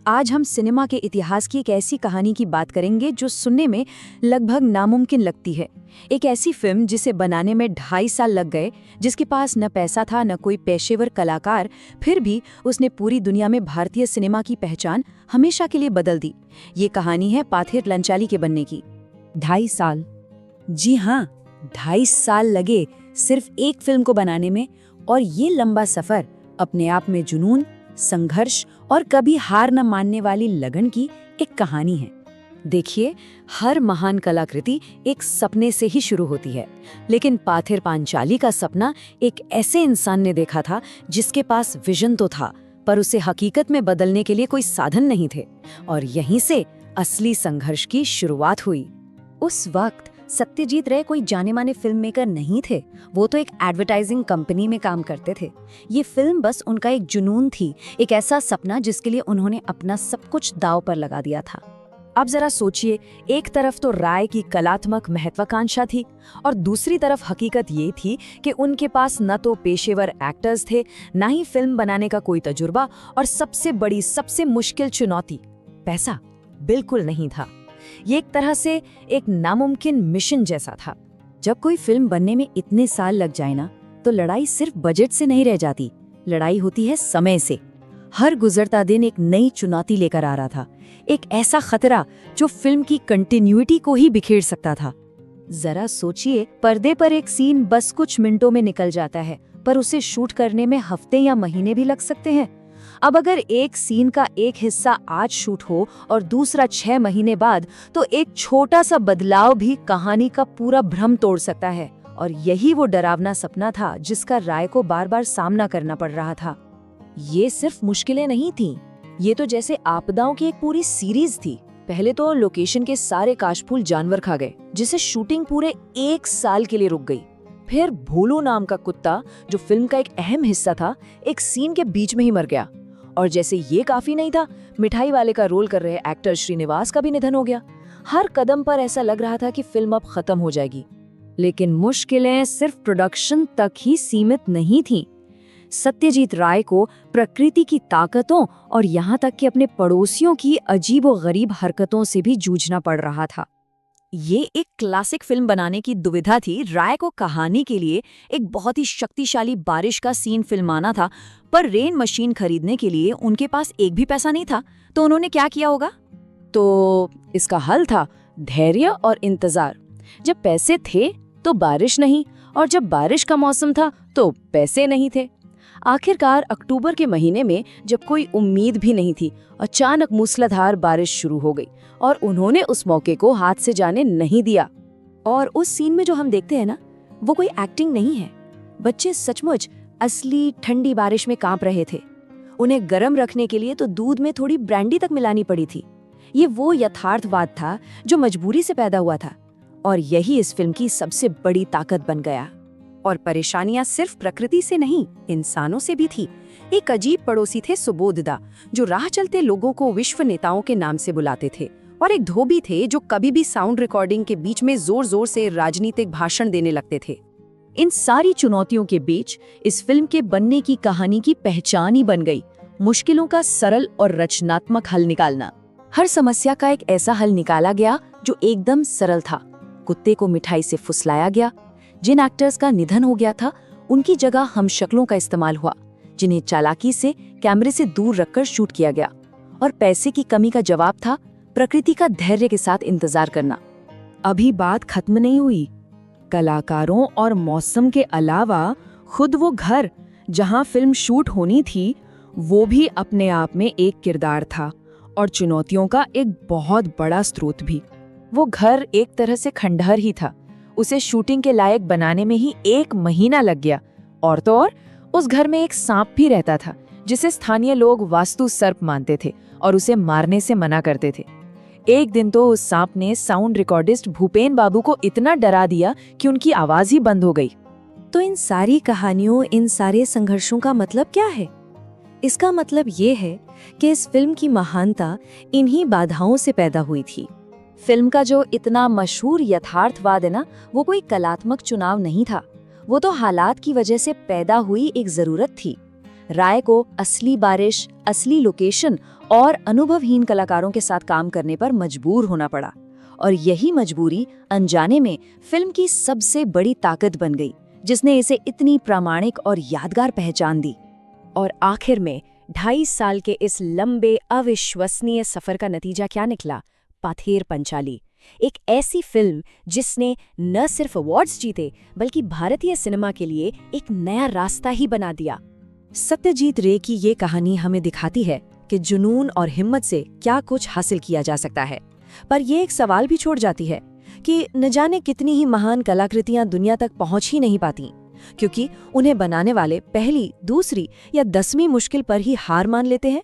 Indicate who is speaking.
Speaker 1: आज हम सिनेमा के इतिहास की एक ऐसी कहानी की बात करेंगे जो सुनने में लगभग नामुमकिन लगती है। एक ऐसी फिल्म जिसे बनाने में 2.5 साल लग गए, जिसके पास न पैसा था न कोई पेशेवर कलाकार, फिर भी उसने पूरी दुनिया में भारतीय सिनेमा की पहचान हमेशा के लिए बदल दी। ये कहानी है पाथेर लंचाली के बनने की।
Speaker 2: 2.5 साल। जी हाँ, 2.5 साल लगे सिर्फ एक फिल्म को बनाने में। और ये लंबा सफर अपने आप में जुनून, संघर्ष और कभी हार न मानने वाली लगन की एक कहानी है।
Speaker 1: देखिए, हर महान कलाकृति एक सपने से ही शुरू होती है, लेकिन पाथेर पांचाली का सपना एक ऐसे इंसान ने देखा था जिसके पास विजन तो था, पर उसे हकीकत में बदलने के लिए कोई साधन नहीं थे। और यहीं से असली संघर्ष की शुरुआत हुई।
Speaker 2: उस वक्त सत्यजीत रे कोई जाने माने फिल्म मेकर नहीं थे। वो तो एक एडवर्टाइजिंग कंपनी में काम करते थे। ये फिल्म बस उनका एक जुनून थी, एक ऐसा सपना जिसके लिए उन्होंने अपना सब कुछ दांव पर लगा दिया था।
Speaker 1: अब जरा सोचिए, एक तरफ तो राय की कलात्मक महत्वाकांक्षा थी और दूसरी तरफ हकीकत ये थी कि उनके पास न तो पेशेवर एक्टर्स थे, न ही फिल्म बनाने का कोई तजुर्बा, और सबसे बड़ी, सबसे मुश्किल चुनौती, पैसा बिल्कुल नहीं था। ये एक तरह से एक नामुमकिन मिशन जैसा था।
Speaker 2: जब कोई फिल्म बनने में इतने साल लग जाए ना, तो लड़ाई सिर्फ बजट से नहीं रह जाती, लड़ाई होती है समय से। हर गुजरता दिन एक नई चुनौती लेकर आ रहा था, एक ऐसा खतरा जो फिल्म की कंटिन्यूटी को ही बिखेर सकता था। जरा सोचिए, पर्दे पर एक सीन बस कुछ मिनटों में निकल जाता है, पर उसे शूट करने में हफ्ते या महीने भी लग सकते हैं। अब अगर एक सीन का एक हिस्सा आज शूट हो और दूसरा 6 महीने बाद, तो एक छोटा सा बदलाव भी कहानी का पूरा भ्रम तोड़ सकता है। और यही वो डरावना सपना था जिसका राय को बार बार सामना करना पड़ रहा था।
Speaker 1: ये सिर्फ मुश्किलें नहीं थीं, ये तो जैसे आपदाओं की एक पूरी सीरीज थी। पहले तो लोकेशन के सारे काशफूल जानवर खा गए, जिससे शूटिंग पूरे 1 साल के लिए रुक गई। फिर भोलू नाम का कुत्ता, जो फिल्म का एक अहम हिस्सा था, एक सीन के बीच में ही मर गया। और जैसे ये काफी नहीं था, मिठाई वाले का रोल कर रहे एक्टर श्रीनिवास का भी निधन हो गया। हर कदम पर ऐसा लग रहा था कि फिल्म अब खत्म हो जाएगी।
Speaker 2: लेकिन मुश्किलें सिर्फ प्रोडक्शन तक ही सीमित नहीं थीं। सत्यजीत राय को प्रकृति की ताकतों और यहाँ तक कि अपने पड़ोसियों की अजीबोगरीब हरकतों से भी जूझना पड़ रहा था।
Speaker 1: ये एक क्लासिक फिल्म बनाने की दुविधा थी। राय को कहानी के लिए एक बहुत ही शक्तिशाली बारिश का सीन फिल्माना था, पर रेन मशीन खरीदने के लिए उनके पास एक भी पैसा नहीं था। तो उन्होंने क्या किया होगा? तो इसका हल था धैर्य और इंतजार। जब पैसे थे तो बारिश नहीं, और जब बारिश का मौसम था तो पैसे नहीं थे। आखिरकार अक्टूबर के महीने में, जब कोई उम्मीद भी नहीं थी, अचानक मूसलाधार बारिश शुरू हो गई और उन्होंने उस मौके को हाथ से जाने नहीं दिया।
Speaker 2: और उस सीन में जो हम देखते हैं ना, वो कोई एक्टिंग नहीं है। बच्चे सचमुच असली ठंडी बारिश में कांप रहे थे। उन्हें गर्म रखने के लिए तो दूध में थोड़ी ब्रांडी तक मिलानी पड़ी थी। ये वो यथार्थवाद था जो मजबूरी से पैदा हुआ था, और यही इस फिल्म की सबसे बड़ी ताकत बन गया।
Speaker 1: और परेशानियां सिर्फ प्रकृति से नहीं, इंसानों से भी थी। एक अजीब पड़ोसी थे सुबोधदा, जो राह चलते लोगों को विश्व नेताओं के नाम से बुलाते थे। और एक धोबी थे जो कभी भी साउंड रिकॉर्डिंग के बीच में जोर जोर से राजनीतिक भाषण देने लगते थे।
Speaker 2: इन सारी चुनौतियों के बीच इस फिल्म के बनने की कहानी की पहचान ही बन गई, मुश्किलों का सरल और रचनात्मक हल निकालना। हर समस्या का एक ऐसा हल निकाला गया जो एकदम सरल था। कुत्ते को मिठाई से फुसलाया गया। जिन एक्टर्स का निधन हो गया था, उनकी जगह हम शक्लों का इस्तेमाल हुआ, जिन्हें चालाकी से कैमरे से दूर रखकर शूट किया गया। और पैसे की कमी का जवाब था प्रकृति का धैर्य के साथ इंतजार करना।
Speaker 1: अभी बात खत्म नहीं हुई। कलाकारों और मौसम के अलावा खुद वो घर जहां फिल्म शूट होनी थी, वो भी अपने आप में एक किरदार था और चुनौतियों का एक बहुत बड़ा स्रोत भी। वो घर एक तरह से खंडहर ही था। उसे शूटिंग के लायक बनाने में ही 1 महीना लग गया। और तो और उस घर में एक सांप भी रहता था, जिसे स्थानीय लोग वास्तु सर्प मानते थे और उसे मारने से मना करते थे। एक दिन तो उस सांप ने साउंड रिकॉर्डिस्ट भूपेन बाबू को इतना डरा दिया कि उनकी आवाज ही बंद हो गई।
Speaker 2: तो इन सारी कहानियों, इन सारे संघर्षों का मतलब क्या है? इसका मतलब ये है कि इस फिल्म की महानता इन्हीं बाधाओं से पैदा हुई थी। फिल्म का जो इतना मशहूर यथार्थवाद है ना, वो कोई कलात्मक चुनाव नहीं था। वो तो हालात की वजह से पैदा हुई एक जरूरत थी। राय को असली बारिश, असली लोकेशन और अनुभवहीन कलाकारों के साथ काम करने पर मजबूर होना पड़ा। और यही मजबूरी अनजाने में फिल्म की सबसे बड़ी ताकत बन गई, जिसने इसे इतनी प्रामाणिक और यादगार पहचान दी।
Speaker 1: और आखिर में 2.5 साल के इस लंबे अविश्वसनीय सफर का नतीजा क्या निकला? पाथेर पंचाली, एक ऐसी फिल्म जिसने न सिर्फ अवार्ड्स जीते बल्कि भारतीय सिनेमा के लिए एक नया रास्ता ही बना दिया।
Speaker 2: सत्यजीत रे की ये कहानी हमें दिखाती है कि जुनून और हिम्मत से क्या कुछ हासिल किया जा सकता है, पर ये एक सवाल भी छोड़ जाती है कि न जाने कितनी ही महान कलाकृतियां दुनिया तक पहुंच ही नहीं पाती, क्योंकि उन्हें बनाने वाले पहली, दूसरी या 10वीं मुश्किल पर ही हार मान लेते हैं।